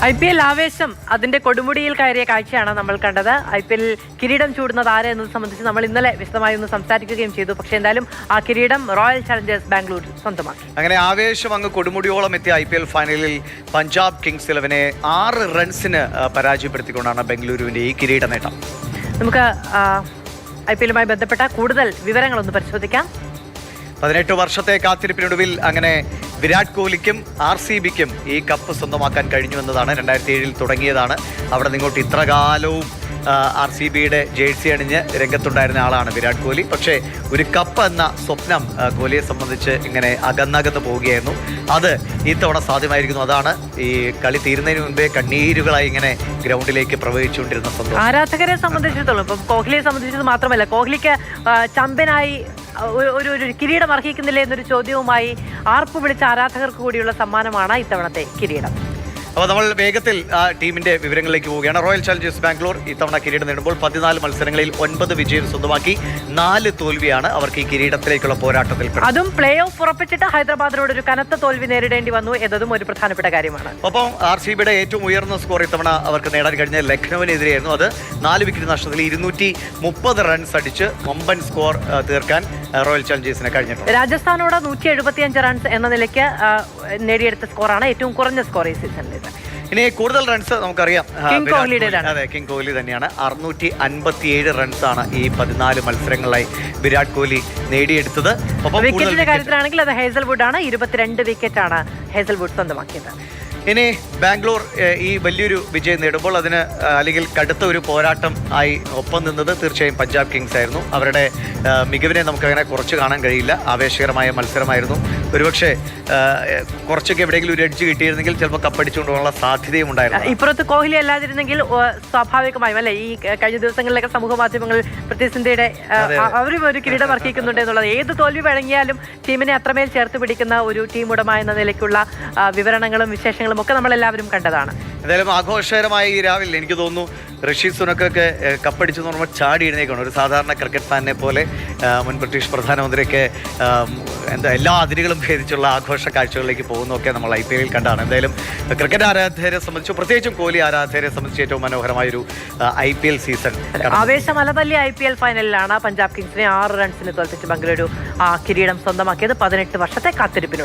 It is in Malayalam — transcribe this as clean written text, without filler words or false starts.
IPL ആവേശം അതിന്റെ കൊടുമുടിയിൽ കയറിയ കാഴ്ചയാണ് നമ്മൾ കണ്ടത്. IPL കിരീടം ചൂടുന്നത് ആര് എന്നത് സംബന്ധിച്ച് നമ്മൾ ഇന്നലെ വിശദമായി ഒന്ന് സംസാരിക്കുകയും ചെയ്തു. പക്ഷേ എന്തായാലും ആ കിരീടം റോയൽ ചലഞ്ചേഴ്സ് ബാംഗ്ലൂർ സ്വന്തമാക്കി. അങ്ങനെ ആവേശം അങ്ങ് കൊടുമുടിയോളം എത്തിയ IPL ഫൈനലിൽ പഞ്ചാബ് കിങ്സ് 11 6 റൺസിന് പരാജയപ്പെടുത്തിക്കൊണ്ടാണ് ബംഗളൂരുവിന്റെ ഈ കിരീട നേട്ടം. നമുക്ക് IPLുമായി ബന്ധപ്പെട്ട കൂടുതൽ വിവരങ്ങളൊന്ന് പരിശോധിക്കാം. 18 വർഷത്തെ കാത്തിരിപ്പിനൊടുവിൽ അങ്ങനെ വിരാട് കോഹ്ലിക്കും RCBക്കും ഈ കപ്പ് സ്വന്തമാക്കാൻ കഴിഞ്ഞു എന്നതാണ്. 2007 തുടങ്ങിയതാണ്. അവിടെ നിങ്ങോട്ട് ഇത്ര കാലവും RCBയുടെ ജേഴ്സി അണിഞ്ഞ് രംഗത്തുണ്ടായിരുന്ന ആളാണ് വിരാട് കോഹ്ലി. പക്ഷേ ഒരു കപ്പ് എന്ന സ്വപ്നം കോഹ്ലിയെ സംബന്ധിച്ച് ഇങ്ങനെ അകന്നകന്ന് പോവുകയായിരുന്നു. അത് ഇത്തവണ സാധ്യമായിരിക്കുന്നു. അതാണ് ഈ കളി തീരുന്നതിന് മുൻപേ കണ്ണീരുകളായി ഇങ്ങനെ ഗ്രൗണ്ടിലേക്ക് പ്രവഹിച്ചുകൊണ്ടിരുന്ന സന്തോഷം. ആരാധകരെ സംബന്ധിച്ചിടത്തോളം ഇപ്പം കോഹ്ലിയെ സംബന്ധിച്ചത് മാത്രമല്ല, കോഹ്ലിക്ക് ചാമ്പ്യനായി ഒരു കിരീടം അർഹിക്കുന്നില്ല എന്നൊരു ചോദ്യവുമായി ആർപ്പ് വിളിച്ച ആരാധകർക്ക് കൂടിയുള്ള സമ്മാനമാണ് ഇത്തവണത്തെ കിരീടം. അപ്പോൾ നമ്മൾ വേഗത്തിൽ ആ ടീമിന്റെ വിവരങ്ങളിലേക്ക് പോവുകയാണ്. റോയൽ ചലഞ്ചേഴ്സ് ബാംഗ്ലൂർ ഇത്തവണ കിരീടം നേടുമ്പോൾ 14 മത്സരങ്ങളിൽ 9 വിജയം സ്വന്തമാക്കി, 4 തോൽവിയാണ് അവർക്ക് ഈ കിരീടത്തിലേക്കുള്ള പോരാട്ടത്തിൽ. അതും പ്ലേ ഓഫ് ഉറപ്പിച്ചിട്ട് ഹൈദരാബാദിനോട് ഒരു കനത്ത തോൽവി നേരിടേണ്ടി വന്നു എന്നതും ഒരു പ്രധാനപ്പെട്ട കാര്യമാണ്. ഒപ്പം RCBയുടെ ഏറ്റവും ഉയർന്ന സ്കോർ ഇത്തവണ അവർക്ക് നേടാൻ കഴിഞ്ഞ ലക്നൌവിനെതിരെയായിരുന്നു. അത് 4 വിക്കറ്റ് നഷ്ടത്തിൽ 230 റൺസ് അടിച്ച് വമ്പൻ സ്കോർ തീർക്കാൻ റോയൽ ചലഞ്ചേഴ്സിന് കഴിഞ്ഞിട്ടുണ്ട്. രാജസ്ഥാനോട് 175 റൺസ് എന്ന നിലയ്ക്ക് നേടിയെടുത്ത സ്കോറാണ് ഏറ്റവും കുറഞ്ഞ സ്കോർ ഈ സീസണിൽ. ഇനി കൂടുതൽ റൺസ് നമുക്കറിയാം, അതെ, കിങ് കോഹ്ലി തന്നെയാണ്. 657 റൺസാണ് ഈ 14 മത്സരങ്ങളിലായി വിരാട് കോഹ്ലി നേടിയെടുത്തത്. വിക്കറ്റിന്റെ കാര്യത്തിലാണെങ്കിൽ അത് ഹേസൽവുഡ് ആണ്. 22 വിക്കറ്റാണ് ഹേസൽവുഡ് സ്വന്തമാക്കിയത്. ഇനി ബാംഗ്ലൂർ ഈ വലിയൊരു വിജയം നേടുമ്പോൾ അതിന് അല്ലെങ്കിൽ കടുത്ത ഒരു പോരാട്ടം ആയി ഒപ്പം നിന്നത് തീർച്ചയായും പഞ്ചാബ് കിങ്സ് ആയിരുന്നു. അവരുടെ മികവിനെ നമുക്കങ്ങനെ കുറച്ച് കാണാൻ കഴിയില്ല. ആവേശകരമായ മത്സരമായിരുന്നു. ഒരുപക്ഷെ കുറച്ചൊക്കെ എവിടെയെങ്കിലും ഒരു എഡ്ജ് കിട്ടിയിരുന്നെങ്കിൽ ചിലപ്പോൾ കപ്പടിച്ചുകൊണ്ടുള്ള സാധ്യതയും ഉണ്ടായിരുന്നു. ഇപ്പുറത്ത് കോഹ്ലി അല്ലാതിരുന്നെങ്കിൽ സ്വാഭാവികമായും അല്ലെ, ഈ കഴിഞ്ഞ ദിവസങ്ങളിലൊക്കെ സമൂഹ മാധ്യമങ്ങളിൽ പൃഥ്വിസിന്ധ്യയുടെ അവരും ഒരു കിരീടം അർഹിക്കുന്നുണ്ട് എന്നുള്ളത്, ഏത് തോൽവി വഴങ്ങിയാലും ടീമിനെ അത്രമേൽ ചേർത്ത് പിടിക്കുന്ന ഒരു ടീം ഉടമ എന്ന നിലയ്ക്കുള്ള വിവരണങ്ങളും വിശേഷങ്ങളും ഒക്കെ നമ്മളെല്ലാവരും കണ്ടതാണ്. എന്തായാലും ആഘോഷകരമായ ഈ രാവിലെ എനിക്ക് തോന്നുന്നു ഋഷി സുനക്കൊക്കെ കപ്പടിച്ചെന്ന് പറയുമ്പോൾ ചാടി എഴുന്നേക്കാണ്. ഒരു സാധാരണ ക്രിക്കറ്റ് ഫാനിനെ പോലെ മുൻ ബ്രിട്ടീഷ് പ്രധാനമന്ത്രിയൊക്കെ എല്ലാ അതിരുകളും ഭേദിച്ചുള്ള ആഘോഷ കാഴ്ചകളിലേക്ക് പോകുന്നതൊക്കെ നമ്മൾ IPLൽ കണ്ടാണ്. എന്തായാലും ക്രിക്കറ്റ് ആരാധകരെ സംബന്ധിച്ച്, പ്രത്യേകിച്ചും കോഹ്ലി ആരാധകരെ സംബന്ധിച്ച് ഏറ്റവും മനോഹരമായൊരു IPL സീസൺ. ആവേശം അലതല്ലിയ IPL ഫൈനലിലാണ് പഞ്ചാബ് കിങ്സിനെ 6 റൺസിന് തോൽപ്പിച്ച് ബംഗളൂരു കിരീടം സ്വന്തമാക്കിയത്. 18 വർഷത്തെ കാത്തിരിപ്പിനുണ്ട്.